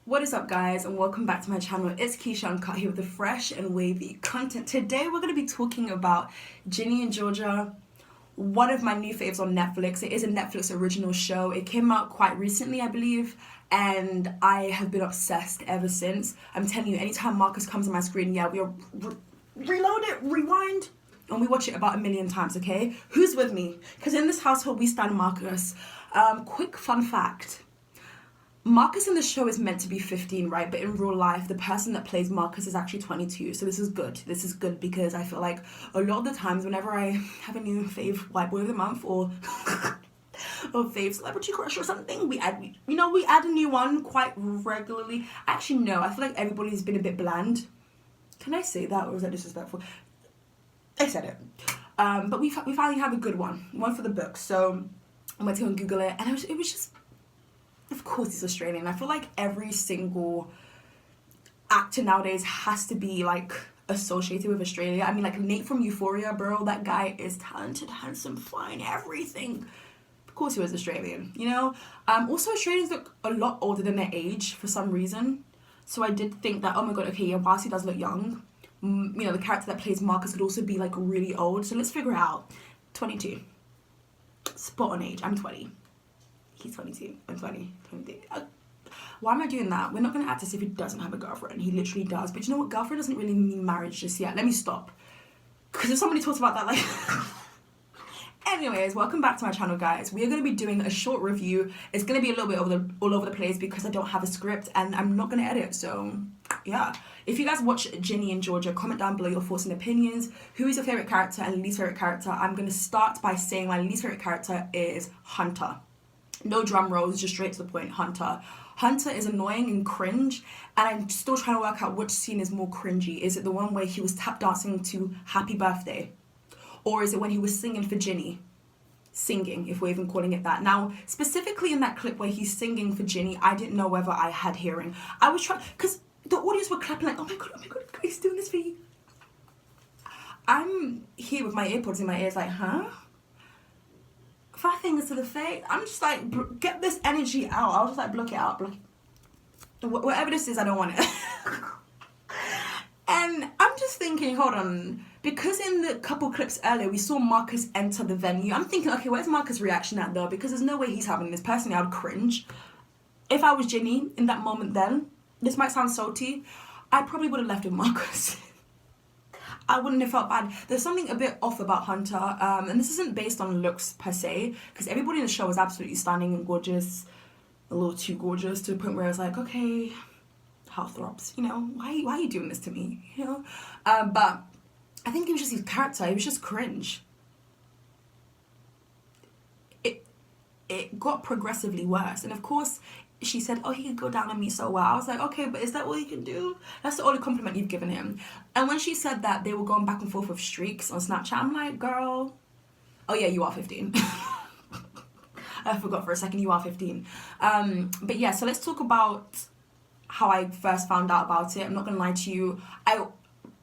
What is up, guys, and welcome back to my channel. It's Keisha Uncut here with the fresh and wavy content. Today we're going to be talking about Ginny and Georgia, one of my new faves on Netflix. It is a Netflix original show. It came out quite recently, I believe, and I have been obsessed ever since. I'm telling you, anytime Marcus comes on my screen, we'll reload it, rewind, and we watch it about 1,000,000 times, okay? Who's with me? Because in this household, we stand Marcus. Quick fun fact. Marcus in the show is meant to be 15, right? But in real life, the person that plays Marcus is actually 22. So this is good. This is good because I feel like a lot of the times whenever I have a new fave white boy of the month or or fave celebrity crush or something, we add a new one quite regularly. Actually, no, I feel like everybody's been a bit bland. Can I say that, or is that disrespectful? I said it. But we finally have a good one for the book. So I went to go and Google it, and it was just. Of course he's Australian. I feel like every single actor nowadays has to be like associated with Australia. I mean, like Nate from Euphoria, bro, that guy is talented, handsome, fine, everything. Of course he was Australian, you know? Also, Australians look a lot older than their age for some reason. So I did think that, oh my god, okay, yeah, whilst he does look young, the character that plays Marcus could also be like really old. So let's figure it out. 22. Spot on age. I'm 20. He's 22. I'm 20. 23. Why am I doing that? We're not going to act as if he doesn't have a girlfriend. He literally does. But you know what? Girlfriend doesn't really mean marriage just yet. Let me stop. Because if somebody talks about that, like... Anyways, welcome back to my channel, guys. We are going to be doing a short review. It's going to be a little bit all over the place because I don't have a script and I'm not going to edit. So, yeah. If you guys watch Ginny and Georgia, comment down below your thoughts and opinions. Who is your favourite character and least favourite character? I'm going to start by saying my least favourite character is Hunter. No drum rolls, just straight to the point. Hunter. Hunter is annoying and cringe, and I'm still trying to work out which scene is more cringy. Is it the one where he was tap dancing to Happy Birthday? Or is it when he was singing for Ginny? Singing, if we're even calling it that. Now, specifically in that clip where he's singing for Ginny, I didn't know whether I had hearing. I was trying, because the audience were clapping like, oh my god, he's doing this for you. I'm here with my earpods in my ears like, huh? 5 fingers to the face. I'm just like, get this energy out. I'll just like block it out. Whatever this is, I don't want it. And I'm just thinking, hold on. Because in the couple clips earlier, we saw Marcus enter the venue. I'm thinking, okay, where's Marcus' reaction at though? Because there's no way he's having this. Personally, I would cringe. If I was Ginny in that moment then, this might sound salty, I probably would have left with Marcus. I wouldn't have felt bad. There's something a bit off about Hunter, and this isn't based on looks per se, because everybody in the show is absolutely stunning and gorgeous, a little too gorgeous to the point where I was like, okay, heart throbs, why are you doing this to me, but I think it was just his character. It was just cringe. It got progressively worse, and of course, she said, oh, he could go down on me so well. I was like, okay, but is that all he can do? That's the only compliment you've given him. And when she said that they were going back and forth with streaks on Snapchat, I'm like, girl, oh yeah, you are 15. I forgot for a second, you are 15. But yeah, so let's talk about how I first found out about it. I'm not gonna lie to you.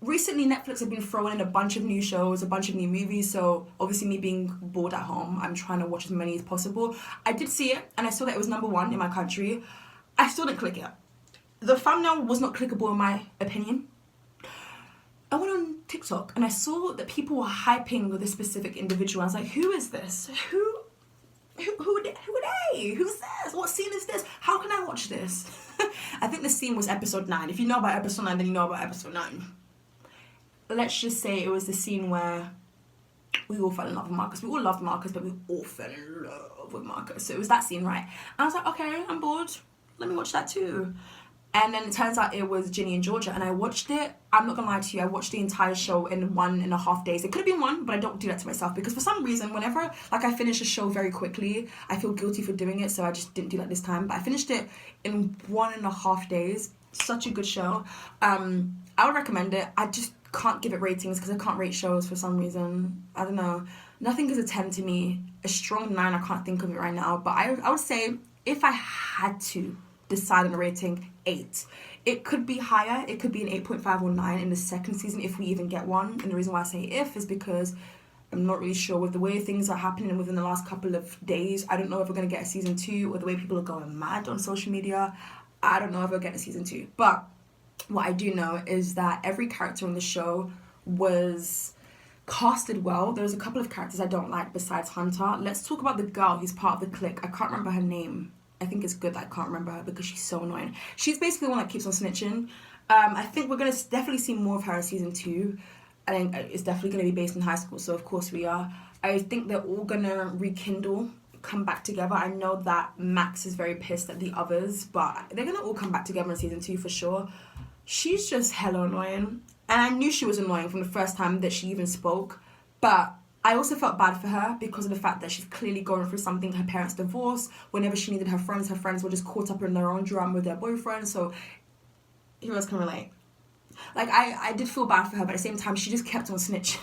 Recently, Netflix have been throwing in a bunch of new shows, a bunch of new movies, so obviously me being bored at home, I'm trying to watch as many as possible. I did see it, and I saw that it was #1 in my country. I still didn't click it. The thumbnail was not clickable in my opinion. I went on TikTok, and I saw that people were hyping with a specific individual. I was like, who is this? Who are they? Who's this? What scene is this? How can I watch this? I think the scene was episode 9. If you know about episode 9, then you know about episode 9. Let's just say it was the scene where we all fell in love with Marcus. We all loved Marcus, but we all fell in love with Marcus. So it was that scene, right? And I was like, okay, I'm bored. Let me watch that too. And then it turns out it was Ginny and Georgia, and I watched it. I'm not gonna lie to you, I watched the entire show in 1.5 days. It could have been 1, but I don't do that to myself because for some reason, whenever I finish a show very quickly, I feel guilty for doing it, so I just didn't do that this time. But I finished it in 1.5 days. Such a good show. I would recommend it. I just can't give it ratings because I can't rate shows for some reason. I don't know. Nothing is a 10 to me. A strong 9, I can't think of it right now. But I would say if I had to decide on a rating, 8. It could be higher. It could be an 8.5 or 9 in the second season if we even get one. And the reason why I say if is because I'm not really sure with the way things are happening within the last couple of days. I don't know if we're going to get a season 2 or the way people are going mad on social media. I don't know if we'll get a season 2. But what I do know is that every character on the show was casted well. There's a couple of characters I don't like besides Hunter. Let's talk about the girl who's part of the clique. I can't remember her name. I think it's good that I can't remember her because she's so annoying. She's basically the one that keeps on snitching. I think we're going to definitely see more of her in season 2. I think it's definitely going to be based in high school, so of course we are. I think they're all going to rekindle, come back together. I know that Max is very pissed at the others, but they're going to all come back together in season 2 for sure. She's just hella annoying. And I knew she was annoying from the first time that she even spoke. But I also felt bad for her because of the fact that she's clearly going through something. Her parents divorced. Whenever she needed her friends were just caught up in their own drama with their boyfriend. So who else can relate? Like, I did feel bad for her, but at the same time, she just kept on snitching.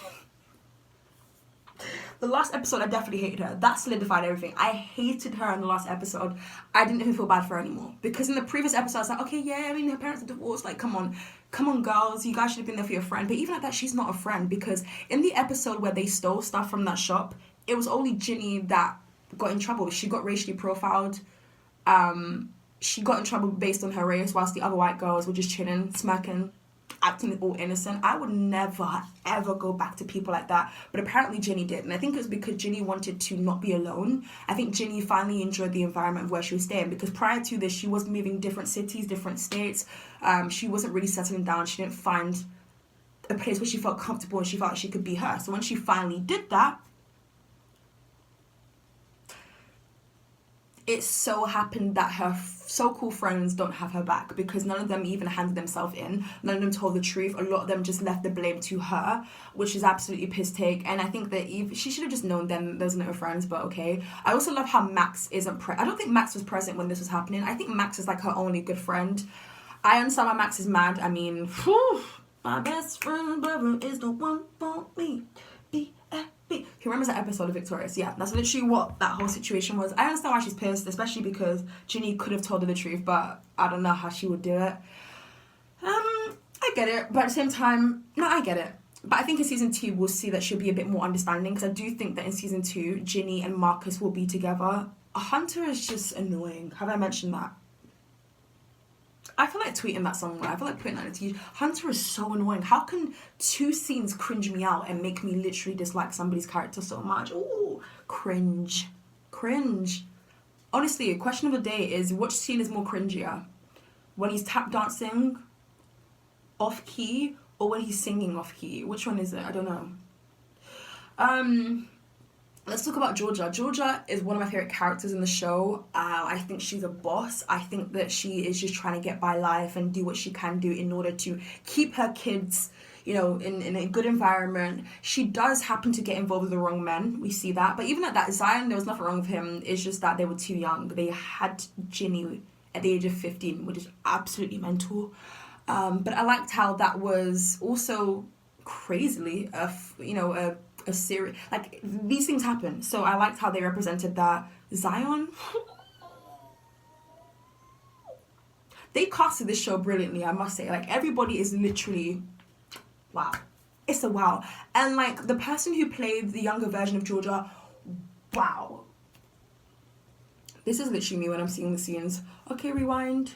The last episode, I definitely hated her. That solidified everything. I hated her in the last episode. I didn't even feel bad for her anymore. Because in the previous episode, I was like, okay, yeah, I mean, her parents are divorced. Like, come on, girls. You guys should have been there for your friend. But even at that, she's not a friend. Because in the episode where they stole stuff from that shop, it was only Ginny that got in trouble. She got racially profiled. She got in trouble based on her race, whilst the other white girls were just chilling, smirking, acting all innocent. I would never, ever go back to people like that. But apparently Ginny did. And I think it was because Ginny wanted to not be alone. I think Ginny finally enjoyed the environment of where she was staying. Because prior to this, she was moving different cities, different states. She wasn't really settling down. She didn't find a place where she felt comfortable and she felt like she could be her. So when she finally did that, it so happened that her so-called friends don't have her back because none of them even handed themselves in. None of them told the truth. A lot of them just left the blame to her, which is absolutely piss take. And I think that she should have just known then those are not her friends, but okay. I also love how Max isn't I don't think Max was present when this was happening. I think Max is like her only good friend. I understand why Max is mad. I mean, my best friend brother is the one for me. Who remembers that episode of Victorious? Yeah, that's literally what that whole situation was. I understand why she's pissed, especially because Ginny could have told her the truth, but I don't know how she would do it. I get it, but at the same time, no, I get it. But I think in season 2, we'll see that she'll be a bit more understanding, because I do think that in season 2, Ginny and Marcus will be together. Hunter is just annoying. Have I mentioned that? I feel like tweeting that somewhere. I feel like putting that in the TV. Hunter is so annoying. How can 2 scenes cringe me out and make me literally dislike somebody's character so much? Ooh, cringe. Honestly, a question of the day is, which scene is more cringier? When he's tap dancing off key or when he's singing off key? Which one is it? I don't know. Let's talk about Georgia. Georgia is one of my favorite characters in the show. I think she's a boss. I think that she is just trying to get by life and do what she can do in order to keep her kids, you know, in a good environment. She does happen to get involved with the wrong men. We see that. But even at that, Zion, there was nothing wrong with him. It's just that they were too young. They had Ginny at the age of 15, which is absolutely mental. But I liked how that was also crazily, a series. Like, these things happen. So I liked how they represented that. Zion, they casted this show brilliantly, I must say. Like, everybody is literally wow. It's a wow. And like the person who played the younger version of Georgia, wow. This is literally me when I'm seeing the scenes. Okay, rewind.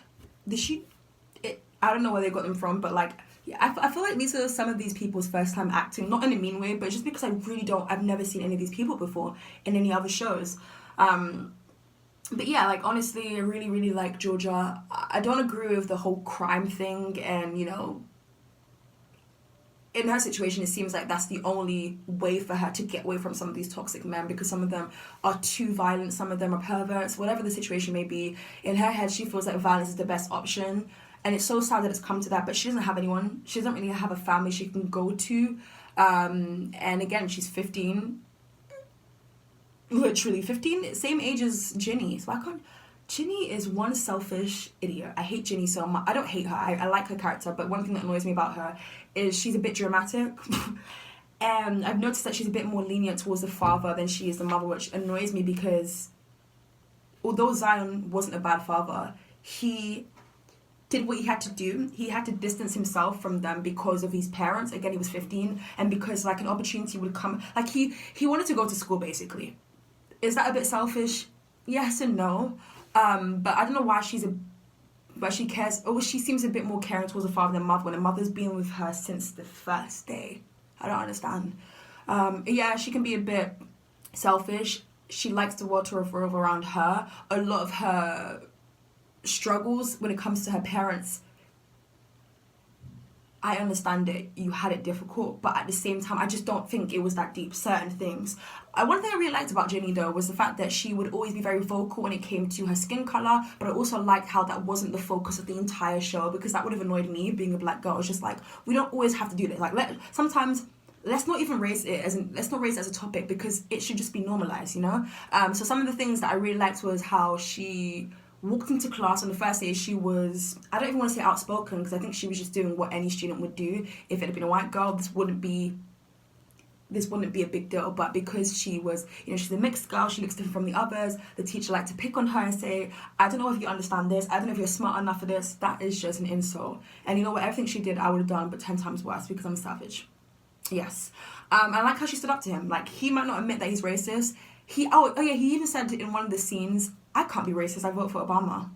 I don't know where they got them from, but like, yeah, I feel like these are some of these people's first time acting, not in a mean way, but just because I've never seen any of these people before in any other shows. But yeah, like, honestly, I really, really like Georgia. I don't agree with the whole crime thing, and, you know, in her situation, it seems like that's the only way for her to get away from some of these toxic men, because some of them are too violent, some of them are perverts, whatever the situation may be. In her head, she feels like violence is the best option. And it's so sad that it's come to that, but she doesn't have anyone. She doesn't really have a family she can go to. And again, she's 15. Literally 15, same age as Ginny. So Ginny is one selfish idiot. I hate Ginny so much. I don't hate her. I like her character, but one thing that annoys me about her is she's a bit dramatic. And I've noticed that she's a bit more lenient towards the father than she is the mother, which annoys me because although Zion wasn't a bad father, he did what he had to do. He had to distance himself from them because of his parents. Again, he was 15, and because like an opportunity would come. Like he wanted to go to school, basically. Is that a bit selfish? Yes and no. But I don't know why she's but she cares. Oh, she seems a bit more caring towards the father than mother when the mother's been with her since the first day. I don't understand. Yeah, she can be a bit selfish. She likes the world to revolve around her. A lot of her struggles when it comes to her parents, I understand it. You had it difficult, but at the same time, I just don't think it was that deep. Certain things. One thing I really liked about Ginny, though, was the fact that she would always be very vocal when it came to her skin color. But I also liked how that wasn't the focus of the entire show, because that would have annoyed me being a black girl. It's just like, we don't always have to do this. Like, sometimes let's not even raise it let's not raise it as a topic, because it should just be normalized, you know. So some of the things that I really liked was how she walked into class on the first day. She was, I don't even want to say outspoken, because I think she was just doing what any student would do. If it had been a white girl, this wouldn't be a big deal. But because she was, you know, she's a mixed girl, she looks different from the others, the teacher liked to pick on her and say, I don't know if you understand this, I don't know if you're smart enough for this. That is just an insult. And you know what, everything she did I would have done, but 10 times worse, because I'm a savage. Yes. I like how she stood up to him. Like, he might not admit that he's racist. He even said in one of the scenes, I can't be racist, I vote for Obama.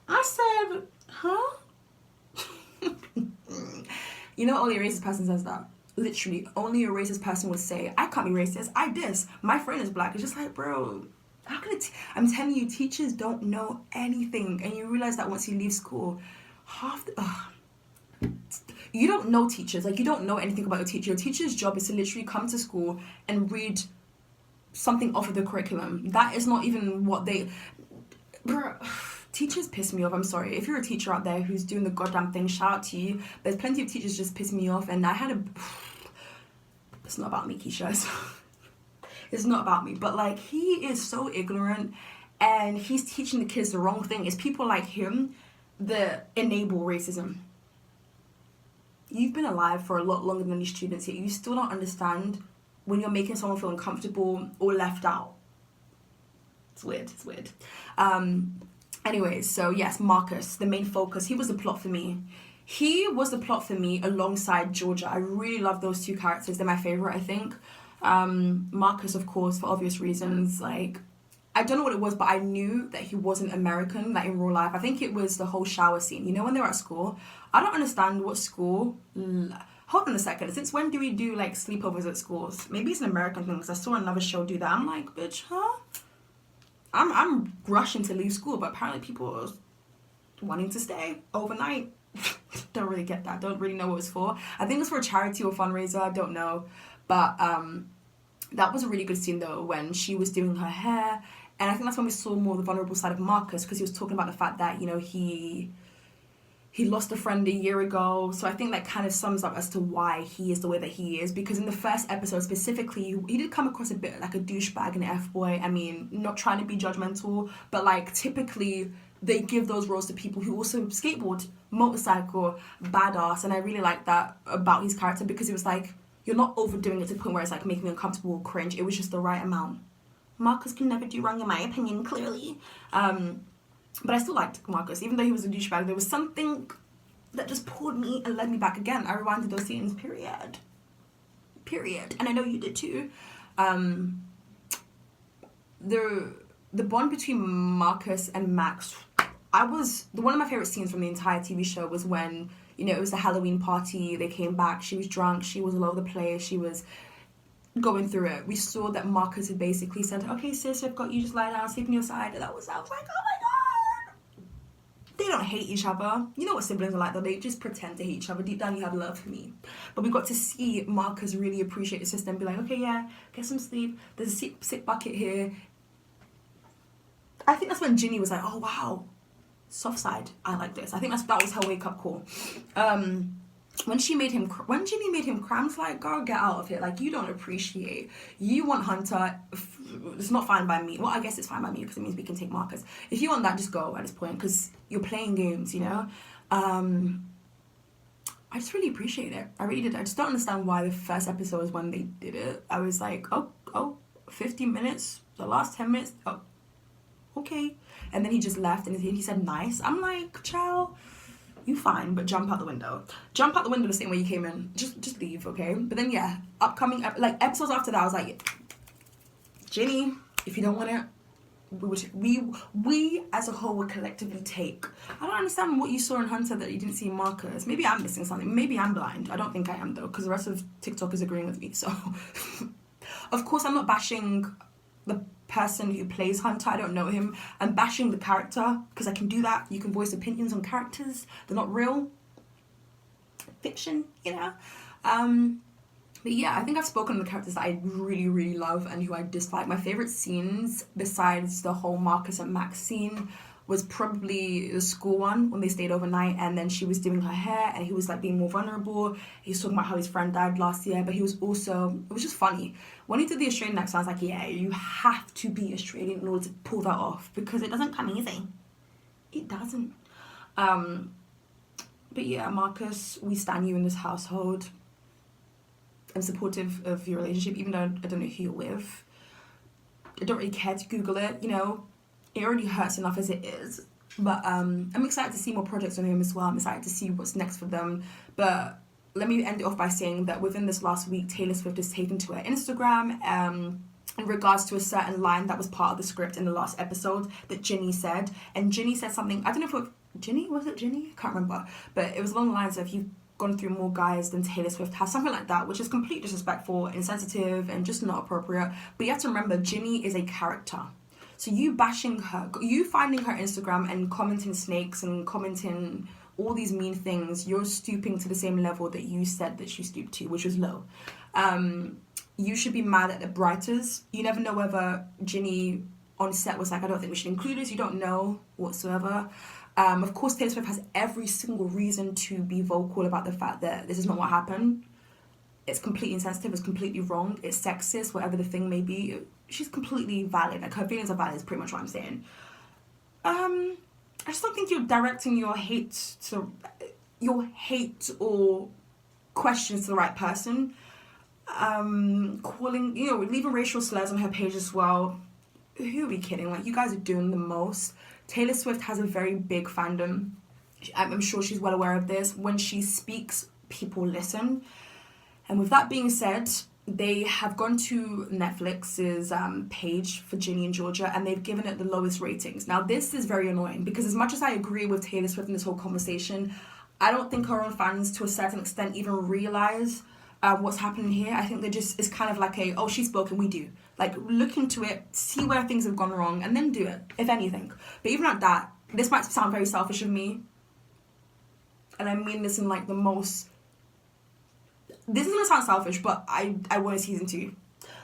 I said, huh? You know, only a racist person says that. Literally, only a racist person would say, I can't be racist, I diss. My friend is black. It's just like, bro, how can I'm telling you, teachers don't know anything. And you realize that once you leave school, you don't know teachers. Like, you don't know anything about your teacher. Your teacher's job is to literally come to school and read something off of the curriculum. That is not even what they... Teachers piss me off. I'm sorry. If you're a teacher out there who's doing the goddamn thing, shout out to you. There's plenty of teachers just piss me off. And I had It's not about me, Keisha. It's not about me. But, like, he is so ignorant. And he's teaching the kids the wrong thing. It's people like him that enable racism. You've been alive for a lot longer than these students, yet you still don't understand when you're making someone feel uncomfortable or left out. It's weird. Anyways, so yes, Marcus, the main focus, he was the plot for me. He was the plot for me alongside Georgia. I really love those two characters. They're my favorite, I think. Marcus, of course, for obvious reasons. Like, I don't know what it was, but I knew that he wasn't American, like in real life. I think it was the whole shower scene. You know, when they were at school, I don't understand what school... Hold on a second. Since when do we do, like, sleepovers at schools? Maybe it's an American thing, because I saw another show do that. I'm like, bitch, huh? I'm rushing to leave school, but apparently people are wanting to stay overnight. Don't really get that. Don't really know what it was for. I think it was for a charity or fundraiser. I don't know. But that was a really good scene, though, when she was doing her hair. And I think that's when we saw more of the vulnerable side of Marcus, because he was talking about the fact that, you know, he lost a friend a year ago. So I think that kind of sums up as to why he is the way that he is. Because in the first episode specifically, he did come across a bit like a douchebag and an F-boy. I mean, not trying to be judgmental, but, like, typically they give those roles to people who also skateboard, motorcycle, badass. And I really like that about his character, because it was like, you're not overdoing it to the point where it's like making me uncomfortable or cringe. It was just the right amount. Marcus can never do wrong, in my opinion, clearly. But I still liked Marcus, even though he was a douchebag. There was something that just pulled me and led me back again. I rewinded those scenes, period. And I know you did too. The bond between Marcus and Max, one of my favorite scenes from the entire TV show was when, you know, it was the Halloween party. They came back. She was drunk. She was all over the place. She was going through it. We saw that Marcus had basically said, okay, sis, I've got you, just lie down, sleep on your side. And I was like, oh my God. They don't hate each other. You know what siblings are like, though. They just pretend to hate each other. Deep down, you have love for me. But we got to see Marcus really appreciate his sister and be like, okay, yeah, get some sleep. There's a sick bucket here. I think that's when Ginny was like, oh, wow, soft side. I like this. I think that was her wake-up call. When Ginny made him cry, I was like, girl, get out of here. Like, you don't appreciate. You want Hunter. It's not fine by me. Well, I guess it's fine by me, because it means we can take Marcus. If you want that, just go at this point, because you're playing games, you know? I just really appreciate it. I really did. I just don't understand why the first episode was when they did it. I was like, oh, 15 minutes, the last 10 minutes, oh, okay. And then he just left, and he said, nice. I'm like, ciao. You fine, but jump out the window. Jump out the window the same way you came in. Just leave, okay? But then, yeah, upcoming, like, episodes after that, I was like, Ginny, if you don't want it, we as a whole would collectively take. I don't understand what you saw in Hunter that you didn't see in Marcus. Maybe I'm missing something. Maybe I'm blind. I don't think I am though, because the rest of TikTok is agreeing with me. So, of course, I'm not bashing the person who plays Hunter. I don't know him. I'm bashing the character because I can do that. You can voice opinions on characters. They're not real. Fiction, you know. But yeah, I think I've spoken on the characters that I really, really love and who I dislike. My favorite scenes, besides the whole Marcus and Max scene, was probably the school one when they stayed overnight and then she was doing her hair and he was like being more vulnerable. He was talking about how his friend died last year, but he was also, it was just funny. When he did the Australian accent, I was like, yeah, you have to be Australian in order to pull that off because it doesn't come easy. It doesn't. But yeah, Marcus, we stand you in this household. I'm supportive of your relationship, even though I don't know who you're with. I don't really care to Google it, you know. It already hurts enough as it is. But I'm excited to see more projects on him as well. I'm excited to see what's next for them. But let me end it off by saying that within this last week, Taylor Swift has taken to her Instagram in regards to a certain line that was part of the script in the last episode that Ginny said. And Ginny said something, I don't know if it was Ginny? Was it Ginny? I can't remember. But it was along the lines of, you've gone through more guys than Taylor Swift has, something like that, which is completely disrespectful, insensitive, and just not appropriate. But you have to remember, Ginny is a character. So you bashing her, you finding her Instagram and commenting snakes and commenting all these mean things, you're stooping to the same level that you said that she stooped to, which was low. You should be mad at the writers. You never know whether Ginny on set was like, I don't think we should include this. You don't know whatsoever. Of course, Taylor Swift has every single reason to be vocal about the fact that this is not what happened. It's completely insensitive, it's completely wrong, it's sexist, whatever the thing may be. She's completely valid. Like, her feelings are valid is pretty much what I'm saying. I just don't think you're directing your hate or questions to the right person. Calling, you know, leaving racial slurs on her page as well. Who are we kidding? Like, you guys are doing the most. Taylor Swift has a very big fandom. I'm sure she's well aware of this. When she speaks, people listen. And with that being said, they have gone to Netflix's page for Ginny and Georgia, and they've given it the lowest ratings. Now, this is very annoying because as much as I agree with Taylor Swift in this whole conversation, I don't think her own fans, to a certain extent, even realize what's happening here. I think they're just, it's kind of like a, oh, she's spoken, we do. Like, look into it, see where things have gone wrong, and then do it, if anything. But even at that, this might sound very selfish of me, and I mean this in like the most, this is gonna sound selfish, but I want a season 2.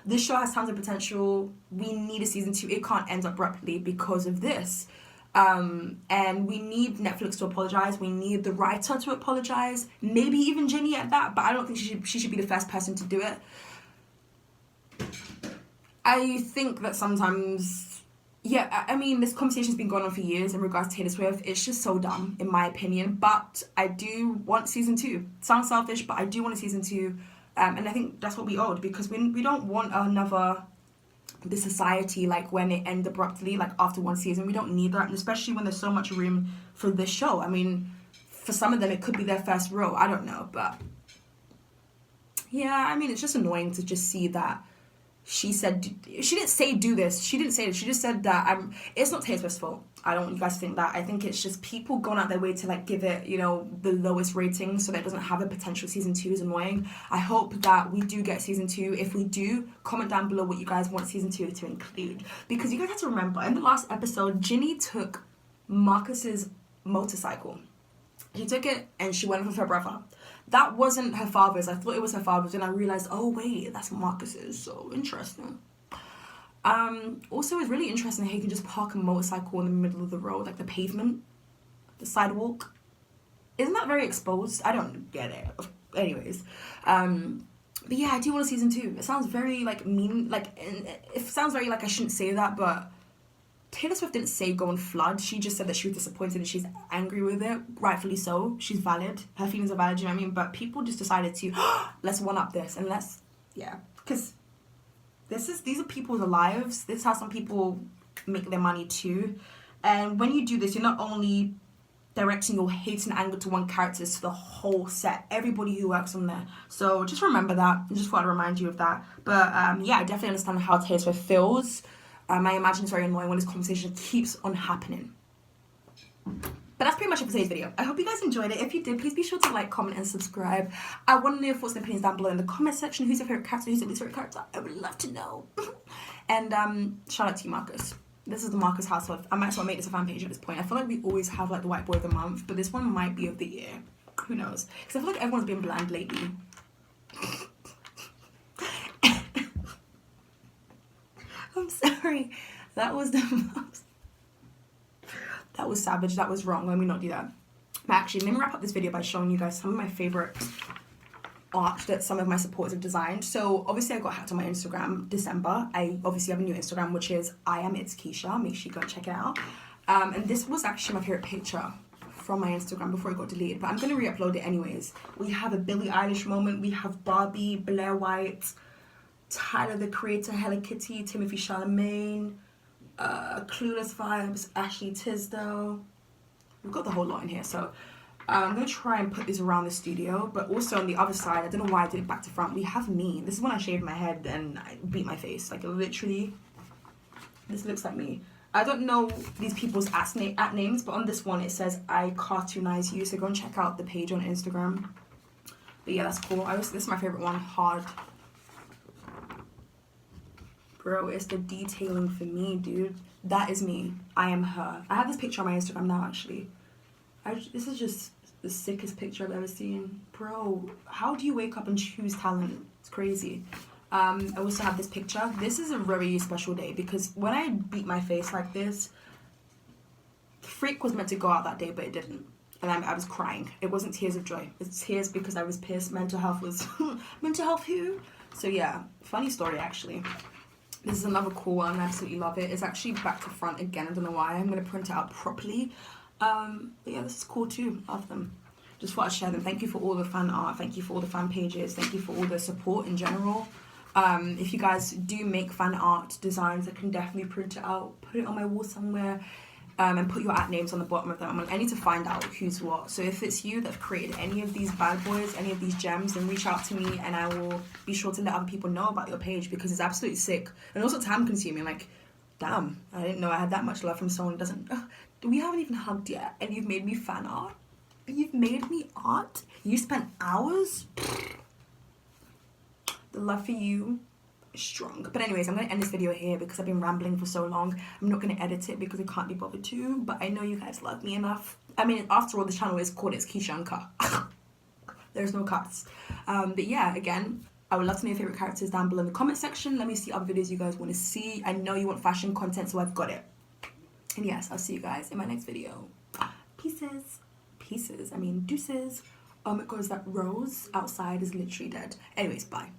This show has tons of potential. We need a season 2. It can't end abruptly because of this. And we need Netflix to apologize. We need the writer to apologize. Maybe even Ginny at that, but I don't think she should be the first person to do it. I think that sometimes, yeah, I mean, this conversation's been going on for years in regards to Taylor Swift. It's just so dumb, in my opinion. But I do want season 2. Sounds selfish, but I do want a season 2. And I think that's what we owed, because we don't want another the society like when it ends abruptly, like after one season. We don't need that, and especially when there's so much room for this show. I mean, for some of them it could be their first role, I don't know, but yeah, I mean, it's just annoying to just see that she said, she didn't say do this, she didn't say this, she just said that it's not Taylor Swift's fault. I don't want you guys to think that. I think it's just people going out their way to like give it, you know, the lowest rating so that it doesn't have a potential season 2 is annoying. I hope that we do get season 2. If we do, comment down below what you guys want season 2 to include. Because you guys have to remember, in the last episode, Ginny took Marcus's motorcycle. She took it and she went with her brother. That wasn't her father's. I thought it was her father's, and I realized, oh wait, that's Marcus's. So interesting. Also, it's really interesting how you can just park a motorcycle in the middle of the road, like the pavement, the sidewalk. Isn't that very exposed? I don't get it. Anyways, but yeah, I do want a season 2. It sounds very like mean, like it sounds very like I shouldn't say that, but Taylor Swift didn't say go and flood. She just said that she was disappointed and she's angry with it. Rightfully so. She's valid. Her feelings are valid, you know what I mean? But people just decided to, let's one-up this and let's, yeah. Because these are people's lives. This is how some people make their money too. And when you do this, you're not only directing your hate and anger to one character, it's to the whole set. Everybody who works on there. So just remember that. I just thought I'd remind you of that. But yeah, I definitely understand how Taylor Swift feels. I imagine it's very annoying when this conversation keeps on happening. But that's pretty much it for today's video. I hope you guys enjoyed it. If you did, please be sure to like, comment, and subscribe. I want to know your thoughts and opinions down below in the comment section. Who's your favorite character? Who's your least favorite character? I would love to know. And shout out to you, Marcus. This is the Marcus household. I might as well make this a fan page at this point. I feel like we always have like the white boy of the month, but this one might be of the year. Who knows? Because I feel like everyone's been bland lately. I'm sorry. That was the most... That was savage. That was wrong. Let me not do that. But actually, let me wrap up this video by showing you guys some of my favorite art that some of my supporters have designed. So obviously I got hacked on my Instagram December. I obviously have a new Instagram, which is I am Itzkeisha. Make sure you go and check it out. And this was actually my favorite picture from my Instagram before it got deleted, but I'm going to re-upload it anyways. We have a Billie Eilish moment. We have Barbie, Blair White, Tyler the Creator, Hello Kitty, Timothy Chalamet, Clueless Vibes, Ashley Tisdale. We've got the whole lot in here, so I'm going to try and put this around the studio. But also on the other side, I don't know why I did it back to front, we have me. This is when I shaved my head and I beat my face. Like, literally, this looks like me. I don't know these people's at names, but on this one it says I cartoonize you, so go and check out the page on Instagram. But yeah, that's cool. This is my favorite one. Hard. Bro, it's the detailing for me, dude. That is me. I am her. I have this picture on my Instagram now, actually. This is just the sickest picture I've ever seen. Bro, how do you wake up and choose talent? It's crazy. I also have this picture. This is a very special day because when I beat my face like this, Freak was meant to go out that day, but it didn't. And I was crying. It wasn't tears of joy. It's tears because I was pissed. Mental health was... mental health who? So yeah, funny story actually. This is another cool one. I absolutely love it. It's actually back to front again. I don't know why. I'm going to print it out properly. But yeah, this is cool too. Love them. Just thought I'd share them. Thank you for all the fan art. Thank you for all the fan pages. Thank you for all the support in general. If you guys do make fan art designs, I can definitely print it out, put it on my wall somewhere, and put your at names on the bottom of them. I need to find out who's what. So if it's you that created any of these bad boys, any of these gems, then reach out to me and I will be sure to let other people know about your page because it's absolutely sick. And also time consuming. Like, damn, I didn't know I had that much love from someone who doesn't... we haven't even hugged yet and you've made me fan art? You've made me art? You spent hours? The love for you is strong. But anyways, I'm going to end this video here because I've been rambling for so long. I'm not going to edit it because I can't be bothered to, but I know you guys love me enough. I mean, after all, this channel is called Itzkeisha Uncut. There's no cuts. But yeah, again, I would love to know your favorite characters down below in the comment section. Let me see other videos you guys want to see. I know you want fashion content, so I've got it. And yes, I'll see you guys in my next video. Pieces. Pieces. I mean, deuces. Oh my god, that rose outside is literally dead. Anyways, bye.